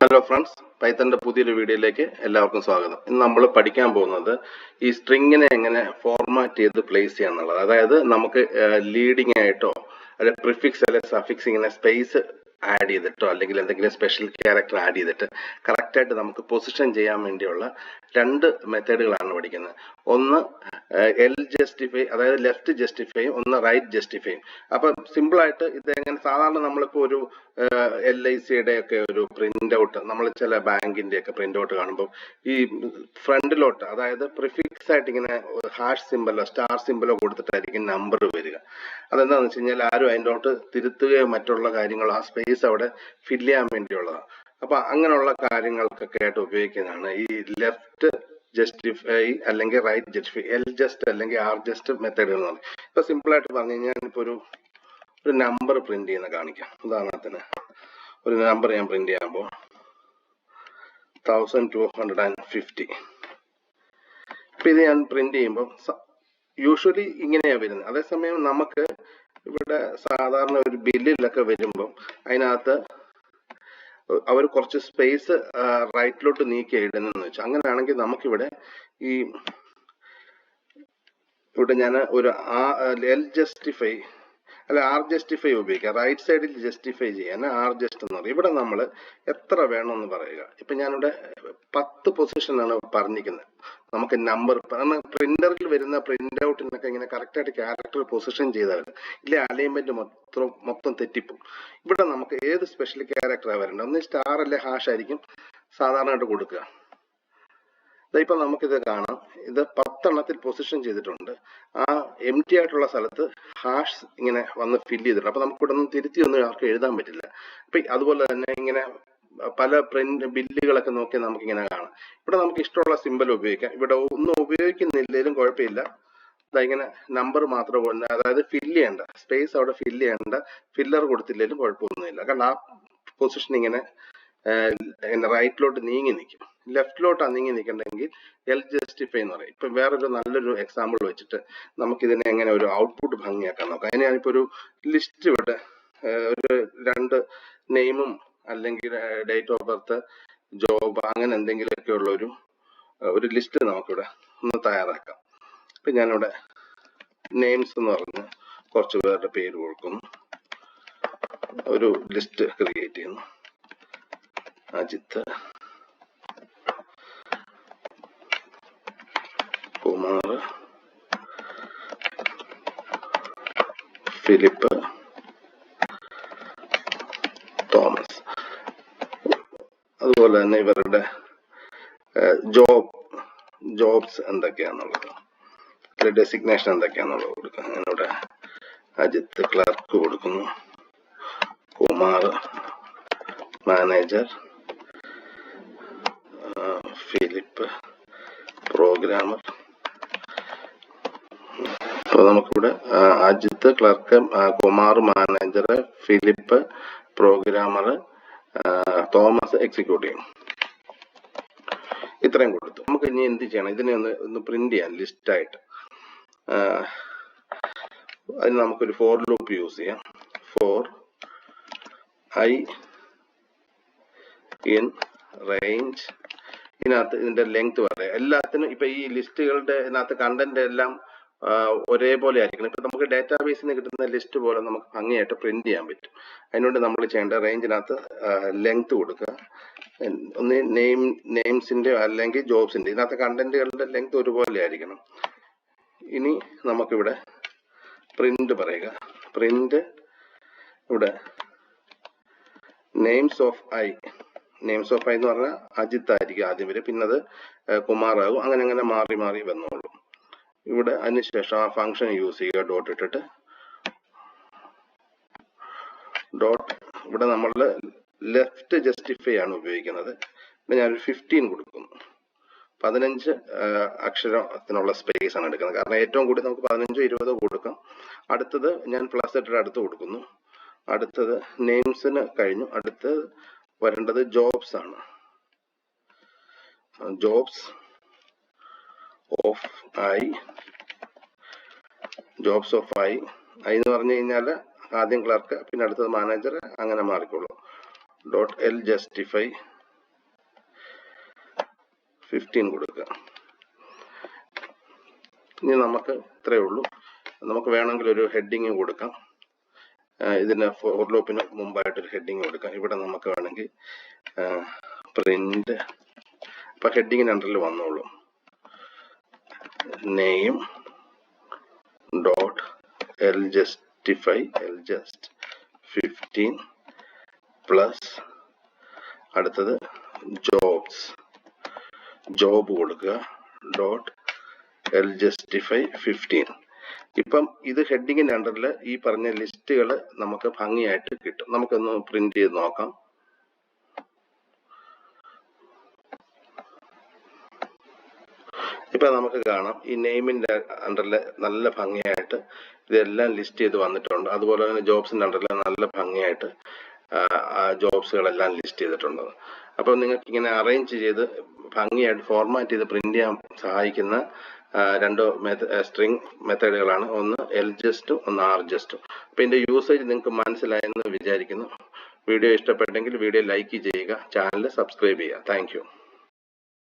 Hello friends, പൈത്തന്റെ പുതിയൊരു വീഡിയോയിലേക്ക് എല്ലാവർക്കും സ്വാഗതം. ഇന്ന് നമ്മൾ പഠിക്കാൻ പോകുന്നത് ഈ സ്ട്രിങ്ങിനെ എങ്ങനെ ഫോർമാറ്റ് ചെയ്ത് പ്ലേസ് ചെയ്യാന്നുള്ളത്. അതായത് നമുക്ക് ലീഡിംഗ് ആയിട്ടോ അല്ലെങ്കിൽ പ്രിഫിക്സ് അല്ലെങ്കിൽ സഫിക്സ് ഇങ്ങനെ സ്പേസ് ആഡ് ചെയ്തിട്ടോ അല്ലെങ്കിൽ എന്തെങ്കിലും സ്പെഷ്യൽ ക്യാരക്ടർ ആഡ് ചെയ്തിട്ട് കറക്റ്റായിട്ട് നമുക്ക് പൊസിഷൻ ചെയ്യാൻ വേണ്ടിയുള്ള രണ്ട് മെത്തേഡുകളാണ് പഠിക്കുന്നത്. ഒന്ന് എൽ ജസ്റ്റിഫൈ, അതായത് ലെഫ്റ്റ് ജസ്റ്റിഫൈയും ഒന്ന് റൈറ്റ് ജസ്റ്റിഫൈയും. അപ്പം സിമ്പിളായിട്ട് ഇതെങ്ങനെ സാധാരണ നമ്മളിപ്പോൾ ഒരു LICയുടെ ഒക്കെ ഒരു പ്രിന്റ് ഔട്ട്, നമ്മൾ ചില ബാങ്കിന്റെ ഒക്കെ പ്രിന്റ് ഔട്ട് കാണുമ്പോൾ ഈ ഫ്രണ്ടിലോട്ട്, അതായത് പ്രിഫിക്സ് ആയിട്ട് ഇങ്ങനെ ഹാഷ് സിമ്പലോ സ്റ്റാർ സിമ്പലോ കൊടുത്തിട്ടായിരിക്കും നമ്പർ വരിക. അതെന്താണെന്ന് വെച്ച് കഴിഞ്ഞാൽ ആരും അതിൻ്റെ ഔട്ട് തിരുത്തുകയോ മറ്റുള്ള കാര്യങ്ങളോ ആ സ്പേസ് അവിടെ ഫില്ല് ചെയ്യാൻ വേണ്ടിയുള്ളതാണ്. അപ്പൊ അങ്ങനെയുള്ള കാര്യങ്ങൾക്കൊക്കെ ആയിട്ട് ഉപയോഗിക്കുന്നതാണ് ഈ ലെഫ്റ്റ് ജസ്റ്റിഫൈ അല്ലെങ്കിൽ റൈറ്റ് ജസ്റ്റിഫൈ, എൽ ജസ്റ്റ് അല്ലെങ്കിൽ ആർ ജസ്റ്റ് മെത്തേഡുകൾ എന്ന് പറയും. ഇപ്പൊ സിമ്പിൾ ആയിട്ട് പറഞ്ഞു കഴിഞ്ഞാൽ ഇപ്പൊ ഒരു നമ്പർ പ്രിന്റ് ചെയ്യുന്ന കാണിക്കാം. ഉദാഹരണത്തിന് ഒരു നമ്പർ ഞാൻ പ്രിന്റ് ചെയ്യുമ്പോൾ 1250. ഇപ്പൊ ഇത് ഞാൻ പ്രിന്റ് ചെയ്യുമ്പോൾ യൂഷ്വലി ഇങ്ങനെയാണ് വരുന്നത്. അതേസമയം നമുക്ക് ഇവിടെ സാധാരണ ഒരു ബില്ലിലൊക്കെ വരുമ്പോൾ അതിനകത്ത് അവർ കുറച്ച് സ്പേസ് റൈറ്റിലോട്ട് നീക്കി ഇടുന്നെന്ന് വെച്ചാൽ, അങ്ങനെയാണെങ്കിൽ നമുക്കിവിടെ ഇവിടെ ഞാൻ ഒരു എൽ ജസ്റ്റിഫൈ അല്ല ആർ ജസ്റ്റിഫൈ ഉപയോഗിക്കാം. റൈറ്റ് സൈഡിൽ ജസ്റ്റിഫൈ ചെയ്യാൻ ആർ ജസ്റ്റ് എന്ന് പറയും. ഇവിടെ നമ്മൾ എത്ര വേണമെന്ന് പറയുക. ഇപ്പൊ ഞാനിവിടെ 10 പൊസിഷനാണ് പറഞ്ഞിരിക്കുന്നത്. നമുക്ക് നമ്പർ പ്രിന്ററിൽ വരുന്ന പ്രിന്റ് ഔട്ടിനൊക്കെ ഇങ്ങനെ കറക്റ്റായിട്ട് ക്യാരക്ടർ പൊസിഷൻ ചെയ്താൽ ഇല്ലേ അലൈൻമെന്റ് മൊത്തം തെറ്റിപ്പോകും. ഇവിടെ നമുക്ക് ഏത് സ്പെഷ്യൽ ക്യാരക്ടറാണ് വരേണ്ടത്. ഒന്ന് സ്റ്റാർ അല്ലെ ഹാഷ് ആയിരിക്കും സാധാരണയായിട്ട് കൊടുക്കുക. ഇപ്പൊ നമുക്കിത് കാണാം, ഇത് 10 എണ്ണത്തിൽ പൊസിഷൻ ചെയ്തിട്ടുണ്ട്. ആ എം ടി ആയിട്ടുള്ള സ്ഥലത്ത് ഹാഷ് ഇങ്ങനെ വന്ന് ഫില്ല് ചെയ്തിട്ടുണ്ട്. അപ്പൊ നമുക്ക് ഇവിടെ നിന്ന് തിരുത്തി ഒന്നും ആർക്ക് എഴുതാൻ പറ്റില്ല. അപ്പൊ അതുപോലെ തന്നെ ഇങ്ങനെ പല പ്രിന്റ് ബില്ലുകളൊക്കെ നോക്കിയാൽ നമുക്ക് ഇങ്ങനെ കാണാം. ഇവിടെ നമുക്ക് ഇഷ്ടമുള്ള സിമ്പൽ ഉപയോഗിക്കാം. ഇവിടെ ഒന്നും ഉപയോഗിക്കുന്നില്ലെങ്കിലും കുഴപ്പമില്ല. ഇങ്ങനെ നമ്പർ മാത്രം കൊണ്ട്, അതായത് ഫില്ല് ചെയ്യേണ്ട സ്പേസ് അവിടെ ഫില്ല് ചെയ്യേണ്ട, ഫില്ലർ കൊടുത്തില്ലെങ്കിലും കുഴപ്പമൊന്നുമില്ല. കാരണം ആ പൊസിഷൻ ഇങ്ങനെ റൈറ്റിലോട്ട് നീങ്ങി നിൽക്കും. ലെഫ്റ്റിലോട്ടാ നീങ്ങി നിൽക്കണമെങ്കിൽ എൽ ജസ്റ്റിഫൈ എന്ന് പറയും. ഇപ്പൊ വേറൊരു നല്ലൊരു എക്സാമ്പിൾ വെച്ചിട്ട് നമുക്കിതിനെ എങ്ങനെ ഒരു ഔട്ട്പുട്ട് ഭംഗിയാക്കാൻ നോക്കാം. അതിന് ഞാനിപ്പോ ഒരു ലിസ്റ്റ് ഇവിടെ ഒരു 2 നെയിമും അല്ലെങ്കിൽ ഡേറ്റ് ഓഫ് ബർത്ത്, ജോബ്, അങ്ങനെ എന്തെങ്കിലുമൊക്കെ ഉള്ള ഒരു ലിസ്റ്റ് നമുക്കിവിടെ ഒന്ന് തയ്യാറാക്കാം. ഇപ്പൊ ഞാനിവിടെ നെയിംസ് എന്ന് പറഞ്ഞ് കുറച്ച് പേരുടെ പേര് കൊടുക്കുന്നു. ഒരു ലിസ്റ്റ് ക്രിയേറ്റ് ചെയ്യുന്നു. Ajith, Kumar, Philip, Thomas. അതുപോലെ തന്നെ ഇവരുടെ ജോബ്സ് എന്തൊക്കെയാന്നുള്ളത്, ഡെസിഗ്നേഷൻ എന്തൊക്കെയാന്നുള്ളത് കൊടുക്കുക. ഞാനിവിടെ അജിത്ത് ക്ലർക്ക് കൊടുക്കുന്നു, കുമാർ മാനേജർ, ഫിലിപ്പ് പ്രോഗ്രാമർ. അപ്പൊ നമുക്കിവിടെ Ajith clerk, Kumar manager, Philip programmer, Thomas executive, ഇത്രയും കൊടുത്തു. നമുക്ക് ഇനി എന്ത് ചെയ്യണം, ഇതിനെ ഒന്ന് പ്രിന്റ് ചെയ്യാൻ ലിസ്റ്റായിട്ട്. അതിന് നമുക്കൊരു ഫോർ ലൂപ്പ് യൂസ് ചെയ്യാം. ഫോർ ഐ ഇൻ റേഞ്ച്, ഇതിനകത്ത് ഇതിന്റെ ലെങ്ത് പറയാം. എല്ലാത്തിനും ഇപ്പൊ ഈ ലിസ്റ്റുകളുടെ ഇതിനകത്ത് കണ്ടന്റ് എല്ലാം ഒരേപോലെ ആയിരിക്കണം. ഇപ്പൊ നമുക്ക് ഡാറ്റാബേസിൽ നിന്ന് കിട്ടുന്ന ലിസ്റ്റ് പോലെ നമുക്ക് ഭംഗിയായിട്ട് പ്രിന്റ് ചെയ്യാൻ പറ്റും. അതിനുവേണ്ടി നമ്മൾ ചെയ്യേണ്ട റേഞ്ചിനകത്ത് ലെങ്ത് കൊടുക്കുക. ഒന്ന് നെയിംസിന്റെ അല്ലെങ്കിൽ ജോബ്സിന്റെ, ഇതിനകത്ത് കണ്ടന്റുകളുടെ ലെങ്ത് ഒരുപോലെ ആയിരിക്കണം. ഇനി നമുക്കിവിടെ പ്രിന്റ് പറയുക. പ്രിന്റ് ഇവിടെ നെയിംസ് ഓഫ് ഐ എന്ന് പറഞ്ഞാൽ അജിത്ത് ആയിരിക്കും ആദ്യം വരും, പിന്നെ അത് കുമാറാകും, അങ്ങനെ മാറി മാറി വന്നോളൂ. ഇവിടെ അതിനുശേഷം ആ ഫംഗ്ഷൻ യൂസ് ചെയ്യുക, ഡോട്ട് ഇട്ടിട്ട്. ഡോട്ട് ഇവിടെ നമ്മൾ ലെഫ്റ്റ് ജസ്റ്റിഫൈ ആണ് ഉപയോഗിക്കുന്നത്. പിന്നെ ഞാനൊരു 15 കൊടുക്കുന്നു. 15 അക്ഷരത്തിനുള്ള സ്പേസ് ആണ് എടുക്കുന്നത്. കാരണം ഏറ്റവും കൂടി നമുക്ക് 15 20 കൊടുക്കാം. അടുത്തത് ഞാൻ പ്ലസ് ഇട്ടിട്ട് അടുത്ത് കൊടുക്കുന്നു. അടുത്തത് നെയിംസിന് കഴിഞ്ഞു. അടുത്ത് വരേണ്ടത് ജോബ്സ് ആണ്. ജോബ്സ് ഓഫ് ഐ എന്ന് പറഞ്ഞു കഴിഞ്ഞാൽ ആദ്യം ക്ലർക്ക്, പിന്നെ അടുത്തത് മാനേജർ, അങ്ങനെ മാറിക്കോളൂ. ഡോട്ട് എൽ ജസ്റ്റിഫൈ 15 കൊടുക്കുക. ഇനി നമുക്ക് ഇത്രയേ ഉള്ളൂ. നമുക്ക് വേണമെങ്കിൽ ഒരു ഹെഡിങ് കൊടുക്കാം. ഇതിന് ഫോർ ലൂപ്പിന് മുമ്പായിട്ടൊരു ഹെഡിങ് കൊടുക്കാം. ഇവിടെ നമുക്ക് വേണമെങ്കിൽ പ്രിന്റ്, ഇപ്പം ഹെഡിങ്ങിന് അണ്ടറിൽ വന്നോളൂ, name dot ljustify ljust 15 plus അടുത്തത് ജോബ് കൊടുക്കുക ഡോട്ട് ljustify 15. ഇപ്പം ഇത് ഹെഡിങ്ങിന്റെ അണ്ടറിൽ ഈ പറഞ്ഞ ലിസ്റ്റുകൾ നമുക്ക് ഭംഗിയായിട്ട് കിട്ടും. നമുക്കൊന്ന് പ്രിന്റ് ചെയ്ത് നോക്കാം. ഇപ്പൊ നമുക്ക് കാണാം ഈ നെയിമിന്റെ അണ്ടറിൽ നല്ല ഭംഗിയായിട്ട് ഇതെല്ലാം ലിസ്റ്റ് ചെയ്ത് വന്നിട്ടുണ്ട്. അതുപോലെ തന്നെ ജോബ്സിന്റെ അണ്ടറിൽ നല്ല ഭംഗിയായിട്ട് ജോബ്സുകളെല്ലാം ലിസ്റ്റ് ചെയ്തിട്ടുണ്ട്. അപ്പോൾ നിങ്ങൾക്ക് ഇങ്ങനെ അറേഞ്ച് ചെയ്ത് ഭംഗിയായിട്ട് ഫോർമാറ്റ് ചെയ്ത് പ്രിന്റ് ചെയ്യാൻ സഹായിക്കുന്ന രണ്ട് സ്ട്രിംഗ് മെത്തേഡുകളാണ്, ഒന്ന് ljust, ഒന്ന് rjust. അപ്പോൾ ഇതിന്റെ യൂസേജ് നിങ്ങൾക്ക് മനസ്സിലായെന്ന് വിചാരിക്കുന്നു. വീഡിയോ ഇഷ്ടപ്പെട്ടെങ്കിൽ വീഡിയോ ലൈക്ക് ചെയ്യുക, ചാനൽ സബ്സ്ക്രൈബ് ചെയ്യുക. Thank you.